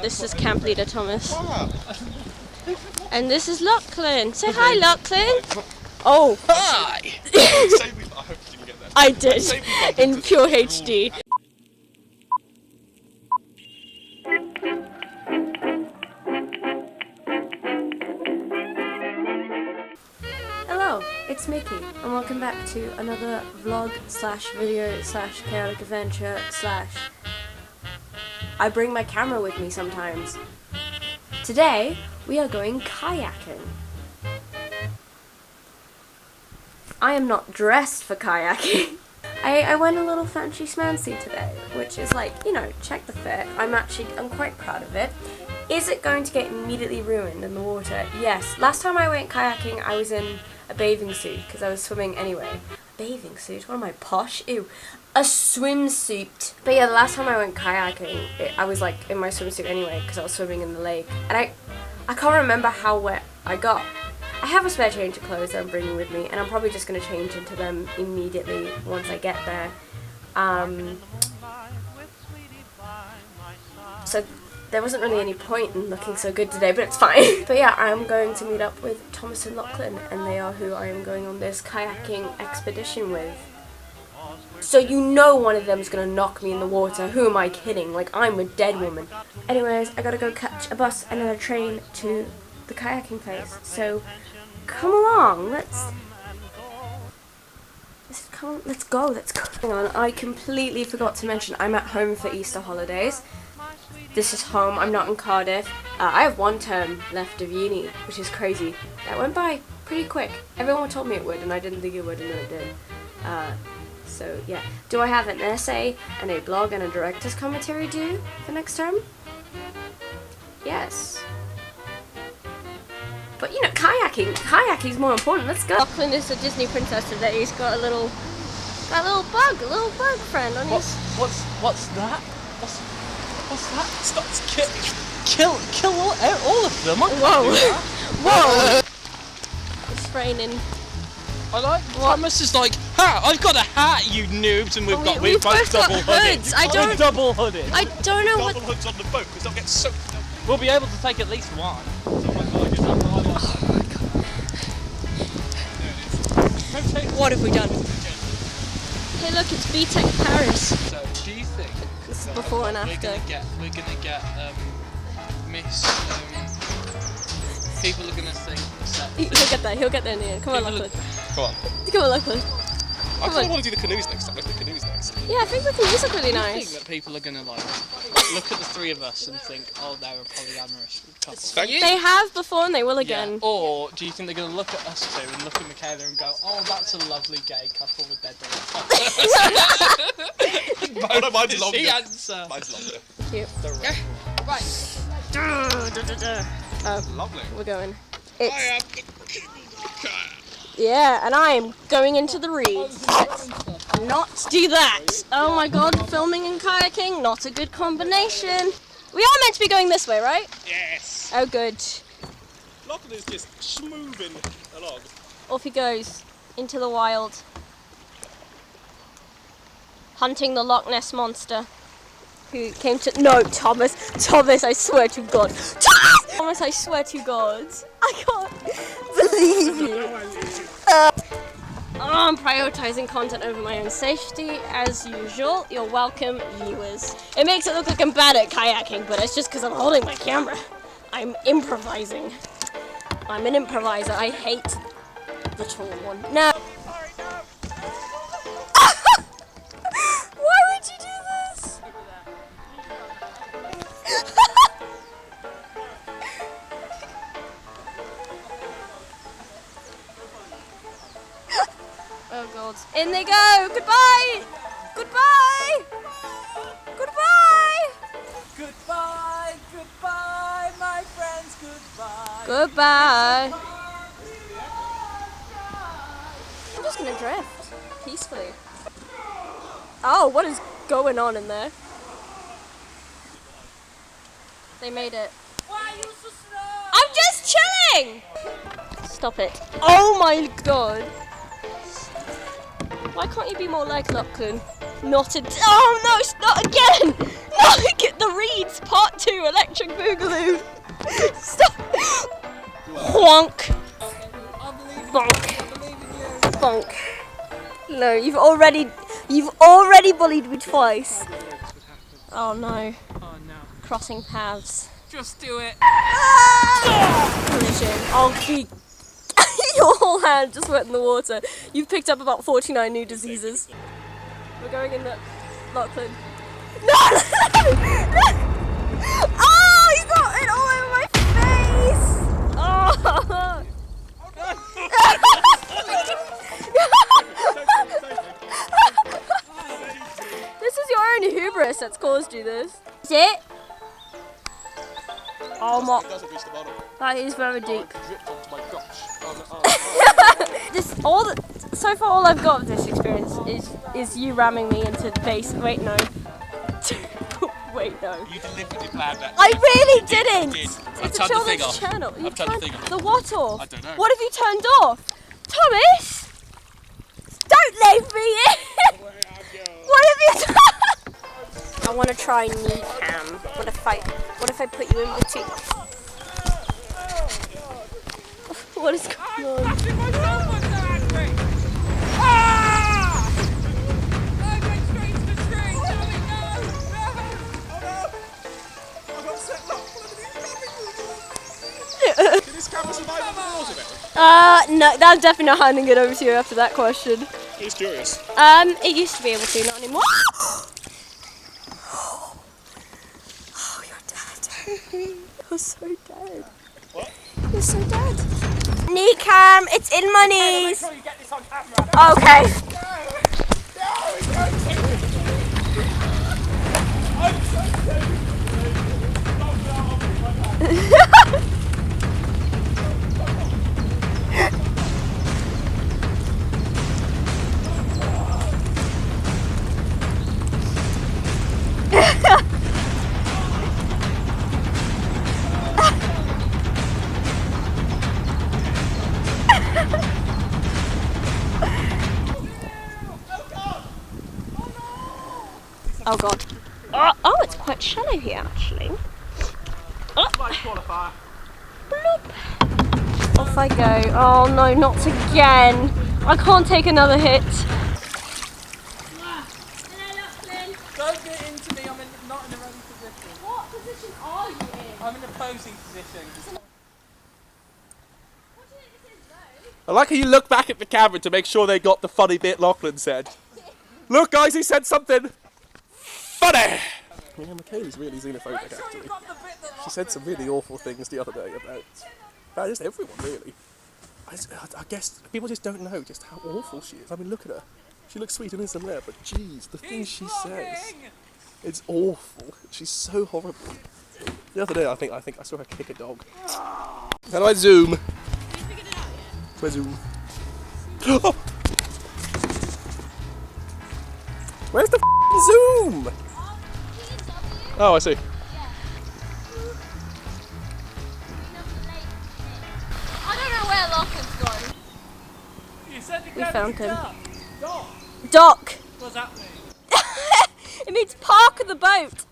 This is camp leader Thomas. And this is Lachlan. Say hi, Lachlan. Oh. Hi! I did. In pure HD. Hello, it's Mickey, and welcome back to another vlog slash video slash chaotic adventure slash I bring my camera with me sometimes. Today, we are going kayaking. I am not dressed for kayaking. I went a little fancy schmancy today, which is like, you know, check the fit. I'm quite proud of it. Is it going to get immediately ruined in the water? Yes. Last time I went kayaking, I was in a bathing suit because I was swimming anyway. A bathing suit? What am I, posh? Ew. A swimsuit. But yeah, the last time I went kayaking, I was like in my swimsuit anyway because I was swimming in the lake. And I can't remember how wet I got. I have a spare change of clothes that I'm bringing with me, and I'm probably just going to change into them immediately once I get there. So there wasn't really any point in looking so good today, but it's fine. But yeah, I'm going to meet up with Thomas and Lachlan, and they are who I am going on this kayaking expedition with. So you know one of them is going to knock me in the water. Who am I kidding? Like, I'm a dead woman. Anyways, I gotta go catch a bus and then a train to the kayaking place. So come along, let's go. Hang on, I completely forgot to mention I'm at home for Easter holidays. This is home, I'm not in Cardiff. I have one term left of uni, which is crazy. That went by pretty quick. Everyone told me it would, and I didn't think it would, and then it did. So yeah. Do I have an essay and a blog and a director's commentary due for next term? Yes. But you know, kayaking's more important. Let's go. Lachlan is a Disney princess today. He's got a little bug friend on his. What's that? What's that? Stop! Kill all of them. Whoa! It's raining. Thomas is like, I've got a hat, you noobs, and we've both double hoods. We're double hooded. I don't know what. Double hoods on the boat because they'll get soaked. We'll be able to take at least one. What have we done? Hey look, it's BTEC Paris. So, do you think this is before and after we're gonna get people are gonna think he'll get there in the end. Come on, Lachlan. Come on, Lachlan. I kind of want to do the canoes next time. Look at the canoes next. Yeah, I think the canoes look really Do you nice. think that people are gonna like look at the three of us and think, oh, they're a polyamorous couple? They have before and they will again. Yeah. Or do you think they're gonna look at us two and look at Michaela and go, oh, that's a lovely gay couple with their Oh, no, mine's longer. The answer. Mine's longer. Cute. Right. Oh, Lovely. we're going. Yeah, and I am going into the reeds. Let's not do that. Oh my god, filming and kayaking, not a good combination. We are meant to be going this way, right? Yes. Oh, good. Lachlan is just smoothing along. Off he goes into the wild, hunting the Loch Ness monster. Who came to Thomas, I swear to God. Thomas, I swear to God. I can't believe you. I'm prioritizing content over my own safety, as usual. You're welcome, viewers. It makes it look like I'm bad at kayaking, but it's just because I'm holding my camera. I'm improvising. I'm an improviser. I hate the tall one. No. Why would you do this? Oh god. In they go! Goodbye! Goodbye! Goodbye! Goodbye, goodbye, my friends, goodbye. Goodbye! I'm just gonna drift peacefully. Oh, what is going on in there? They made it. Why are you so slow? I'm just chilling! Stop it. Oh my god. Why can't you be more like Lachlan? Not a. Oh no, it's not again! No, get the reeds, part 2. do electric boogaloo. Stop. Honk. Bonk. Bonk. No, you've already bullied me twice. Oh no. Oh no. Crossing paths. Just do it. Collision. Oh, your whole hand just went in the water. You've picked up about 49 new diseases. We're going in the Lachlan. No! Oh, you got it all over my face! Oh! This is your own hubris that's caused you this. Is it? Oh my! That is very deep. So far, all I've got of this experience is you ramming me into the base. Wait, no. Wait, no. You deliberately planned that. I really didn't. You did. It's a children's channel. I've turned the thing off. The what off? I don't know. What have you turned off? Thomas! Don't leave me in! What have you done? I want to try knee cam. What if I put you in between? What is going on? Did this camera survive the water then? No, I'm definitely not handing it over to you after that question. He's curious. It used to be able to, not anymore. Oh, you're dead. You're so dead. What? You're so dead. Knee cam, it's in my knees. Make sure you get this on camera. Okay. Oh god. Oh, it's quite shallow here actually. Oh. Bloop. Off I go. Oh no, not again. I can't take another hit. Don't get into me, not in a running position. What position are you in? I'm in a posing position. I like how you look back at the camera to make sure they got the funny bit Lachlan said. Look guys, he said something funny! Yeah, Michaela's really xenophobic actually. She said some really awful things the other day about just everyone really. I guess people just don't know just how awful she is. I mean look at her. She looks sweet and innocent there, but geez, the things she says, it's awful. She's so horrible. The other day I think I saw her kick a dog. How do I zoom? Where's zoom? Oh! Where's the zoom? Oh, I see. I don't know where Lachlan's gone. You said to We go found to him. Dock. Dock. What's that mean? It means park the boat.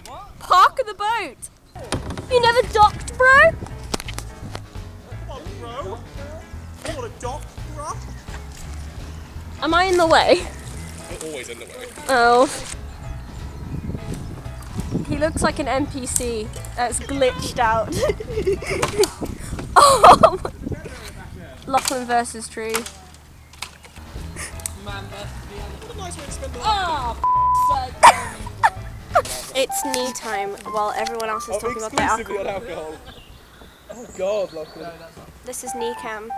What? Park the boat. You never docked, bro? Come on, bro. I want a dock, bro. Am I in the way? You're always in the way. Oh. He looks like an NPC that's glitched out. Oh! Lachlan versus tree. Man versus the animal. What a nice way to spend the night. Oh, It's knee time while everyone else is talking about their Exclusively on alcohol. alcohol. Oh god, Lachlan. This is knee cam,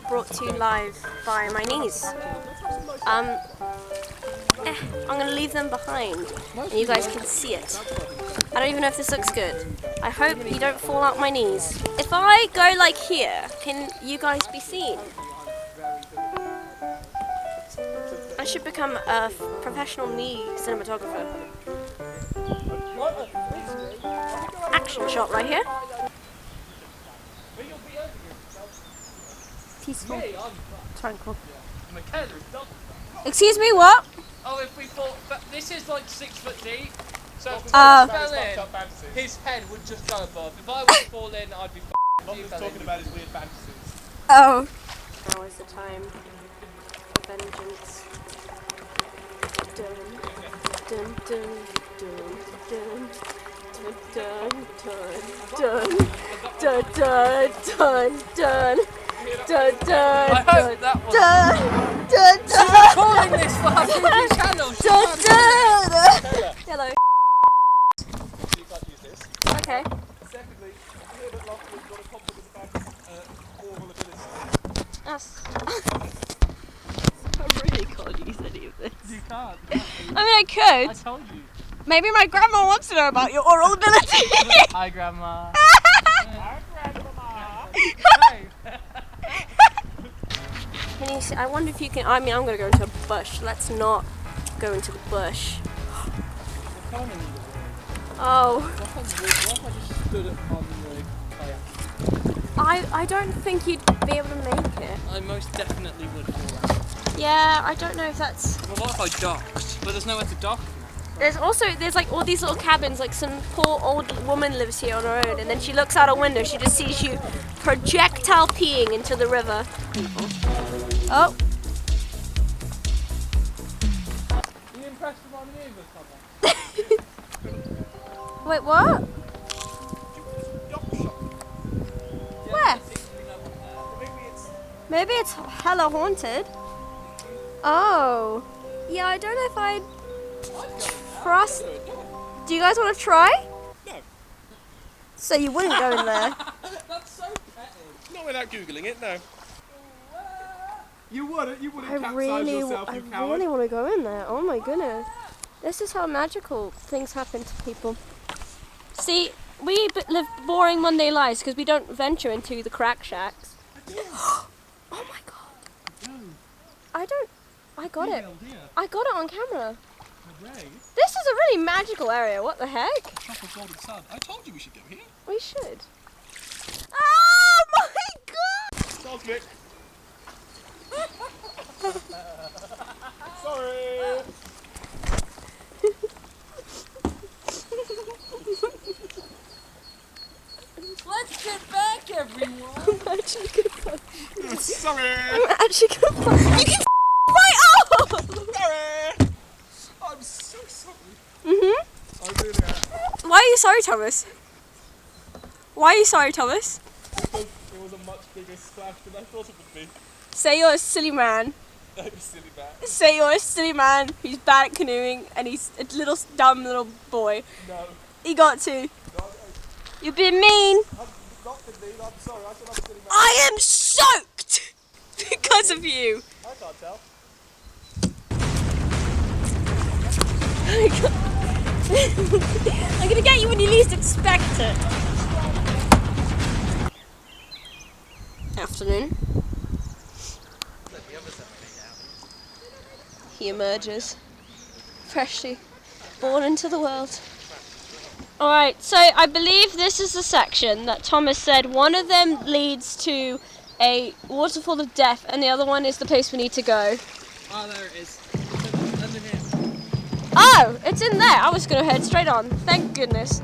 brought to you live by my knees. I'm gonna leave them behind and you guys can see it. I don't even know if this looks good. I hope you don't fall out my knees. If I go like here, can you guys be seen? I should become a professional knee cinematographer. Action shot right here. Peaceful. Tranquil. Excuse me, what? Oh, if we thought this is like 6 foot deep, so if we Uh, fell in, his head would just go above. If I was to fall in, I'd be Not just talking about his weird fantasies. Oh. Now is the time for vengeance. Dun, dun, dun, dun, dun. Dun, dun, dun, dun, dun, dun, dun, dun, dun, I hope that was... dun, dun, She's dun, recording this for her TV channel! dun, dun. Hello. So you can't use this. Okay. Secondly, I hear that Lachlan's got a compliment about oral ability. That's... I really can't use any of this. You can't. I mean, I could. I told you. Maybe my grandma wants to know about your oral ability. Hi, Grandma. Hi, Grandma. Can you see, I wonder if you can. I mean, I'm going to go into a bush. Let's not go into the bush. Oh. What if I just stood on the kayak? I don't think you'd be able to make it. I most definitely would fall out. Yeah, I don't know if that's... Well, what if I docked? But there's nowhere to dock. There's like all these little cabins, like some poor old woman lives here on her own, and then she looks out a window, she just sees you projectile peeing into the river. Oh. You impressed with my manoeuvres, Thomas? Wait, what? Where? Maybe it's hella haunted. Oh. Yeah, I don't know if I'd trust. Do you guys want to try? No. So you wouldn't go in there? That's so petty. Not without Googling it, no. You wouldn't I capsize really yourself, you coward. really want to go in there. Oh my goodness. This is how magical things happen to people. See, we live boring Monday lives because we don't venture into the crack shacks. Oh my god. I got it. I got it on camera. This is a really magical area. What the heck? Chocolate golden sun. I told you we should go here. We should. Oh my god! Cosmic. Sorry. Let's get back, everyone. I'm actually gonna fuck. Sorry. I'm actually gonna fuck. You can right off! Sorry. I'm so sorry. I really am. Why are you sorry, Thomas? Why are you sorry, Thomas? Because it was a much bigger splash than I thought it would be. Say you're a silly man. I'm a silly man. Say you're a silly man who's bad at canoeing and he's a little dumb little boy. No. You got to. You're being mean. I'm not the lead. I'm sorry. I said I'm a silly man. I am soaked because of you. I can't tell. I'm gonna get you when you least expect it. Afternoon. He emerges, freshly born into the world. Alright, so I believe this is the section that Thomas said one of them leads to a waterfall of death and the other one is the place we need to go. Oh, there it is. Under here. Oh, it's in there. I was going to head straight on. Thank goodness.